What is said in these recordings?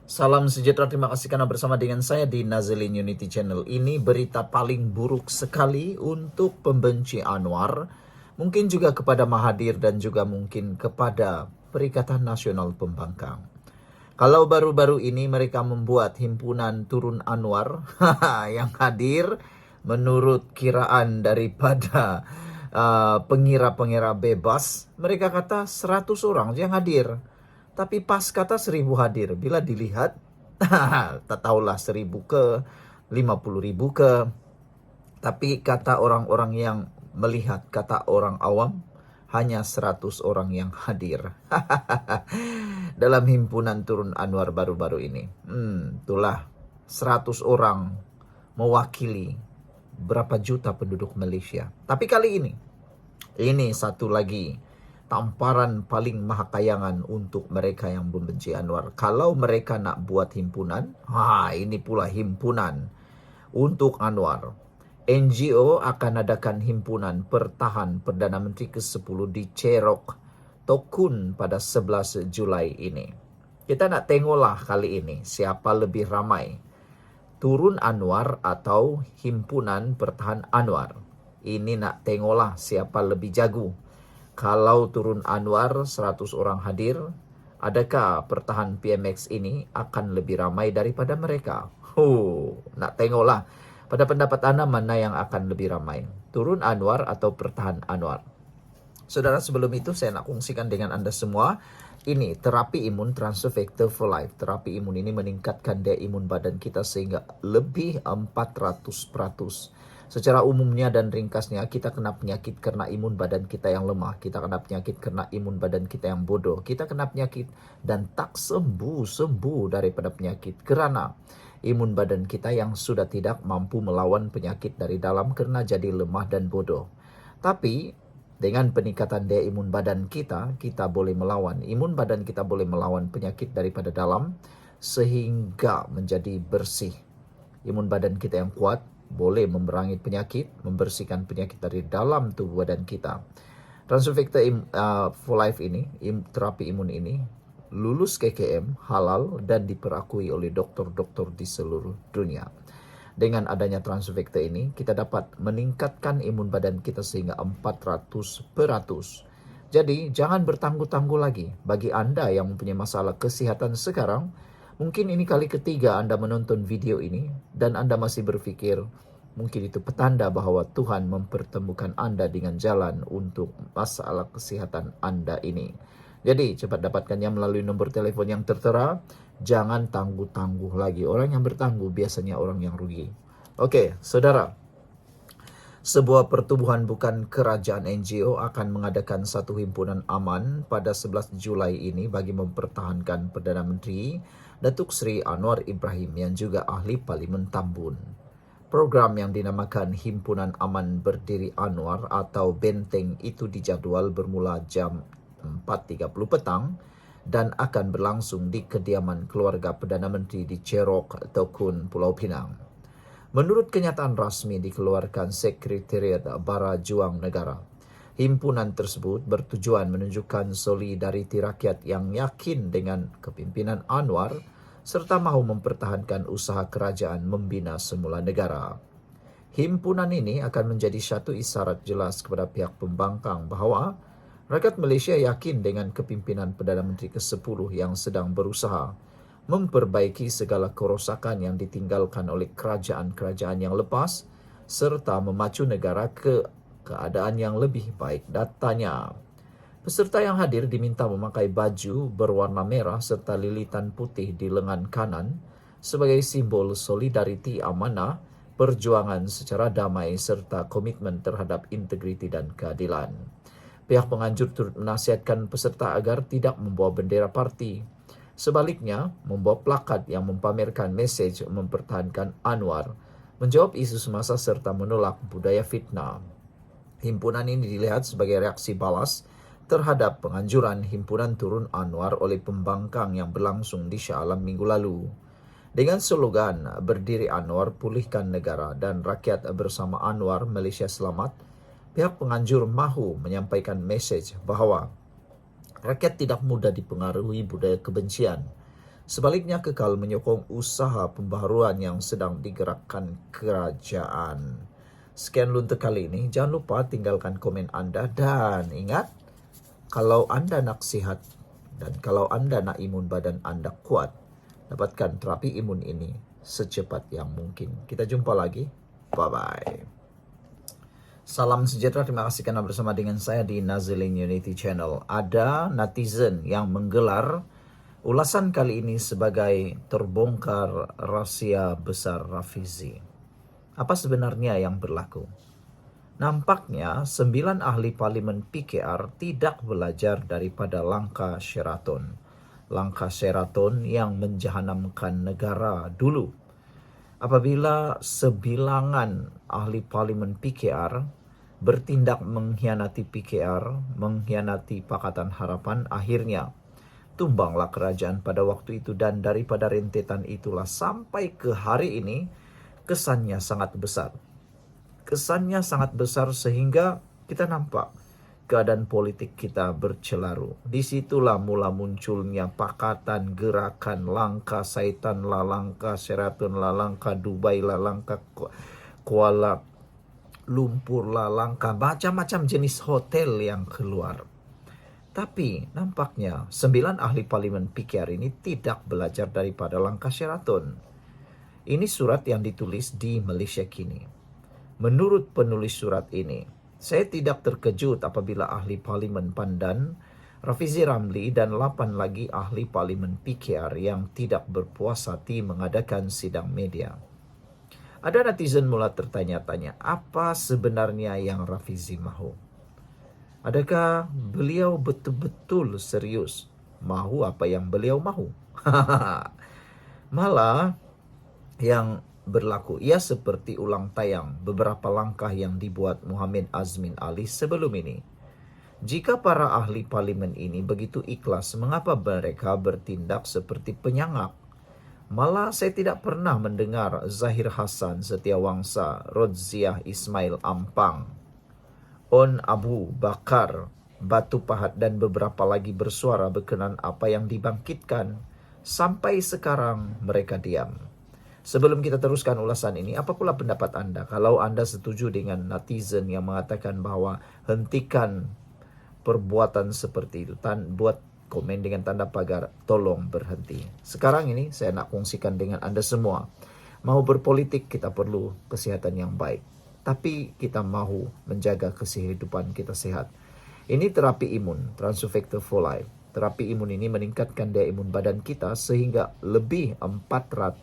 Salam sejahtera, terima kasih karena bersama dengan saya di Nazilin Unity Channel. Ini berita paling buruk sekali untuk pembenci Anwar, mungkin juga kepada Mahathir dan juga mungkin kepada Perikatan Nasional Pembangkang. Kalau baru-baru ini mereka membuat himpunan turun Anwar yang hadir menurut kiraan daripada pengira-pengira bebas, mereka kata 100 orang yang hadir. Tapi pas kata 1000 hadir, bila dilihat, tak tahulah 1000 ke, 50.000 ke. Tapi kata orang-orang yang melihat, kata orang awam, hanya 100 orang yang hadir dalam himpunan turun Anwar baru-baru ini. Itulah 100 orang mewakili berapa juta penduduk Malaysia. Tapi kali ini satu lagi tamparan paling mahakayangan untuk mereka yang membenci Anwar. Kalau mereka nak buat himpunan, ini pula himpunan untuk Anwar. NGO akan adakan himpunan pertahan Perdana Menteri ke-10 di Cerok, Tokun pada 11 Julai ini. Kita nak tengoklah kali ini siapa lebih ramai, turun Anwar atau himpunan pertahan Anwar. Ini nak tengoklah siapa lebih jago. Kalau turun Anwar 100 orang hadir, adakah pertahan PMX ini akan lebih ramai daripada mereka? Nak tengoklah. Pada pendapat anda mana yang akan lebih ramai? Turun Anwar atau pertahan Anwar? Saudara, sebelum itu saya nak kongsikan dengan anda semua. Ini terapi imun Transfer Factor for Life. Terapi imun ini meningkatkan daya imun badan kita sehingga lebih 400%. Secara umumnya dan ringkasnya, kita kena penyakit karena imun badan kita yang lemah. Kita kena penyakit karena imun badan kita yang bodoh. Kita kena penyakit dan tak sembuh-sembuh daripada penyakit kerana imun badan kita yang sudah tidak mampu melawan penyakit dari dalam karena jadi lemah dan bodoh. Tapi dengan peningkatan daya imun badan kita, kita boleh melawan. Imun badan kita boleh melawan penyakit daripada dalam sehingga menjadi bersih. Imun badan kita yang kuat boleh memerangi penyakit, membersihkan penyakit dari dalam tubuh badan kita. Transfer Factor for Life ini, terapi imun ini, lulus KKM, halal dan diperakui oleh doktor-doktor di seluruh dunia. Dengan adanya Transfer Factor ini, kita dapat meningkatkan imun badan kita sehingga 400%. Jadi, jangan bertangguh-tangguh lagi. Bagi anda yang mempunyai masalah kesihatan sekarang, mungkin ini kali ketiga anda menonton video ini dan anda masih berfikir, mungkin itu petanda bahawa Tuhan mempertemukan anda dengan jalan untuk masalah kesihatan anda ini. Jadi, cepat dapatkannya melalui nombor telefon yang tertera. Jangan tangguh-tangguh lagi. Orang yang bertangguh biasanya orang yang rugi. Oke, saudara. Sebuah pertubuhan bukan kerajaan NGO akan mengadakan satu himpunan aman pada 11 Julai ini bagi mempertahankan Perdana Menteri Datuk Seri Anwar Ibrahim yang juga ahli Parlimen Tambun. Program yang dinamakan Himpunan Aman Berdiri Anwar atau Benteng itu dijadual bermula jam 4.30 petang dan akan berlangsung di kediaman keluarga Perdana Menteri di Cerok, Tokun, Pulau Pinang. Menurut kenyataan rasmi dikeluarkan Sekretariat Bara Juang Negara, himpunan tersebut bertujuan menunjukkan solidariti rakyat yang yakin dengan kepimpinan Anwar serta mahu mempertahankan usaha kerajaan membina semula negara. Himpunan ini akan menjadi satu isyarat jelas kepada pihak pembangkang bahawa rakyat Malaysia yakin dengan kepimpinan Perdana Menteri ke-10 yang sedang berusaha memperbaiki segala kerosakan yang ditinggalkan oleh kerajaan-kerajaan yang lepas serta memacu negara ke keadaan yang lebih baik datanya. Peserta yang hadir diminta memakai baju berwarna merah serta lilitan putih di lengan kanan sebagai simbol solidariti amanah, perjuangan secara damai serta komitmen terhadap integriti dan keadilan. Pihak penganjur turut menasihatkan peserta agar tidak membawa bendera parti. Sebaliknya, membawa plakat yang mempamerkan mesej mempertahankan Anwar, menjawab isu semasa serta menolak budaya fitnah. Himpunan ini dilihat sebagai reaksi balas terhadap penganjuran himpunan turun Anwar oleh pembangkang yang berlangsung di Shah Alam minggu lalu. Dengan slogan Berdiri Anwar, Pulihkan Negara dan Rakyat Bersama Anwar, Malaysia Selamat, pihak penganjur mahu menyampaikan mesej bahawa rakyat tidak mudah dipengaruhi budaya kebencian Sebaliknya kekal menyokong usaha pembaharuan yang sedang digerakkan kerajaan. Sekian untuk kali ini. Jangan lupa tinggalkan komen Anda dan ingat, kalau Anda nak sihat dan kalau Anda nak imun badan Anda kuat, dapatkan terapi imun ini secepat yang mungkin. Kita jumpa lagi. Bye-bye. Salam sejahtera, terima kasih karena bersama dengan saya di Nazilin Unity Channel. Ada netizen yang menggelar ulasan kali ini sebagai terbongkar rahasia besar Rafizi. Apa sebenarnya yang berlaku? Nampaknya 9 ahli parlimen PKR tidak belajar daripada langkah Sheraton. Langkah Sheraton yang menjahanamkan negara dulu. Apabila sebilangan ahli parlimen PKR bertindak mengkhianati PKR, mengkhianati Pakatan Harapan, akhirnya tumbanglah kerajaan pada waktu itu, dan daripada rentetan itulah sampai ke hari ini kesannya sangat besar. Kesannya sangat besar sehingga kita nampak keadaan politik kita bercelaru. Disitulah mula munculnya pakatan, gerakan, langkah Saitan lah, langkah Sheraton lah, langkah Dubai lah, langkah Kuala Lumpur lah, langkah macam-macam jenis hotel yang keluar. Tapi nampaknya 9 ahli parlimen PKR ini tidak belajar daripada langkah Sheraton. Ini surat yang ditulis di Malaysia kini. Menurut penulis surat ini, saya tidak terkejut apabila ahli parlimen Pandan, Rafizi Ramli dan 8 lagi ahli parlimen PKR yang tidak berpuas hati mengadakan sidang media. Ada netizen mula tertanya-tanya, apa sebenarnya yang Rafizi mahu? Adakah beliau betul-betul serius mahu apa yang beliau mahu? Malah yang berlaku ia seperti ulang tayang beberapa langkah yang dibuat Muhammad Azmin Ali sebelum ini. Jika para ahli parlimen ini begitu ikhlas, mengapa mereka bertindak seperti penyangak? Malah saya tidak pernah mendengar Zahir Hassan Setiawangsa, Rodziah Ismail Ampang, On Abu Bakar Batu Pahat dan beberapa lagi bersuara berkenan apa yang dibangkitkan. Sampai sekarang mereka diam. Sebelum kita teruskan ulasan ini, apa pula pendapat Anda? Kalau Anda setuju dengan netizen yang mengatakan bahwa hentikan perbuatan seperti itu, buat komen dengan tanda pagar, tolong berhenti. Sekarang ini saya nak kongsikan dengan Anda semua. Mau berpolitik kita perlu kesehatan yang baik. Tapi kita mahu menjaga kehidupan kita sehat. Ini terapi imun, Transufactor for Life. Terapi imun ini meningkatkan daya imun badan kita sehingga lebih 400%.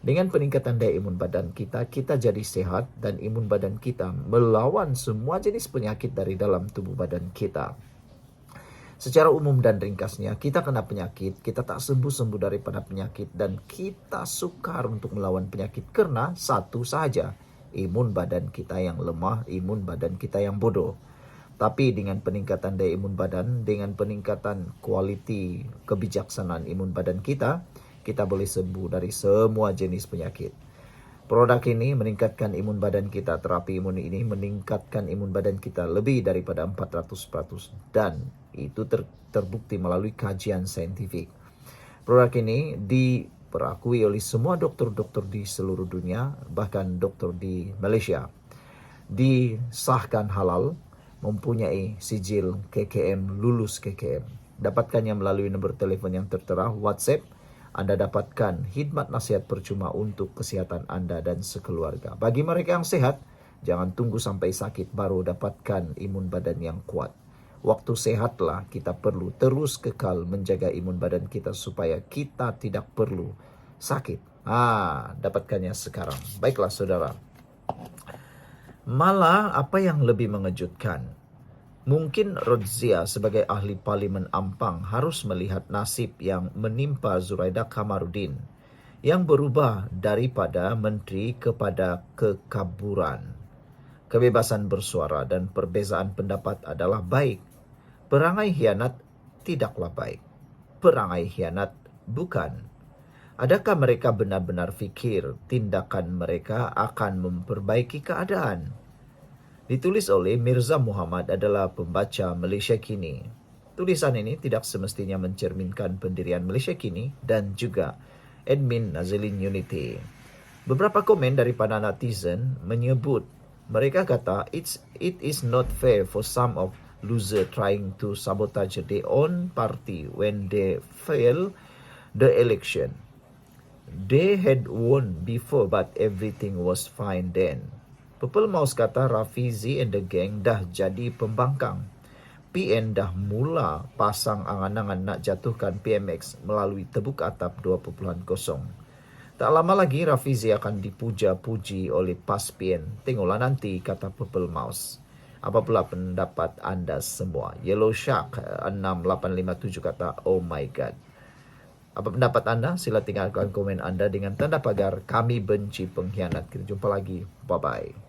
Dengan peningkatan daya imun badan kita, kita jadi sehat dan imun badan kita melawan semua jenis penyakit dari dalam tubuh badan kita. Secara umum dan ringkasnya, kita kena penyakit, kita tak sembuh-sembuh daripada penyakit dan kita sukar untuk melawan penyakit karena satu sahaja, imun badan kita yang lemah, imun badan kita yang bodoh. Tapi dengan peningkatan daya imun badan, dengan peningkatan kualiti kebijaksanaan imun badan kita boleh sembuh dari semua jenis penyakit. Produk ini meningkatkan imun badan kita, terapi imun ini meningkatkan imun badan kita lebih daripada 400%. Dan itu terbukti melalui kajian saintifik. Produk ini diperakui oleh semua dokter-dokter di seluruh dunia, bahkan dokter di Malaysia. Disahkan halal, mempunyai sijil KKM, lulus KKM. Dapatkannya melalui nombor telefon yang tertera, WhatsApp. Anda dapatkan khidmat nasihat percuma untuk kesihatan Anda dan sekeluarga. Bagi mereka yang sehat, jangan tunggu sampai sakit baru dapatkan imun badan yang kuat. Waktu sehatlah kita perlu terus kekal menjaga imun badan kita supaya kita tidak perlu sakit. Dapatkannya sekarang. Baiklah saudara. Malah apa yang lebih mengejutkan? Mungkin Rodziah sebagai ahli parlimen Ampang harus melihat nasib yang menimpa Zuraida Kamarudin yang berubah daripada menteri kepada kekaburan. Kebebasan bersuara dan perbezaan pendapat adalah baik. Perangai khianat tidaklah baik. Perangai khianat bukan. Adakah mereka benar-benar fikir tindakan mereka akan memperbaiki keadaan? Ditulis oleh Mirza Muhammad adalah pembaca Malaysia kini. Tulisan ini tidak semestinya mencerminkan pendirian Malaysia kini dan juga admin Nazilin Unity. Beberapa komen daripada netizen menyebut, mereka kata it is not fair for some of loser trying to sabotage their own party when they fail the election. They had won before but everything was fine then. Purple Mouse kata Rafizi and the gang dah jadi pembangkang. PN dah mula pasang angan-angan nak jatuhkan PMX melalui tebuk atap 2.0. Tak lama lagi Rafizi akan dipuja-puji oleh PAS PN. Tengoklah nanti, kata Purple Mouse. Apa pula pendapat anda semua? Yellow Shark 6857 kata, oh my god. Apa pendapat anda? Sila tinggalkan komen anda dengan tanda pagar kami benci pengkhianat. Kita jumpa lagi. Bye-bye.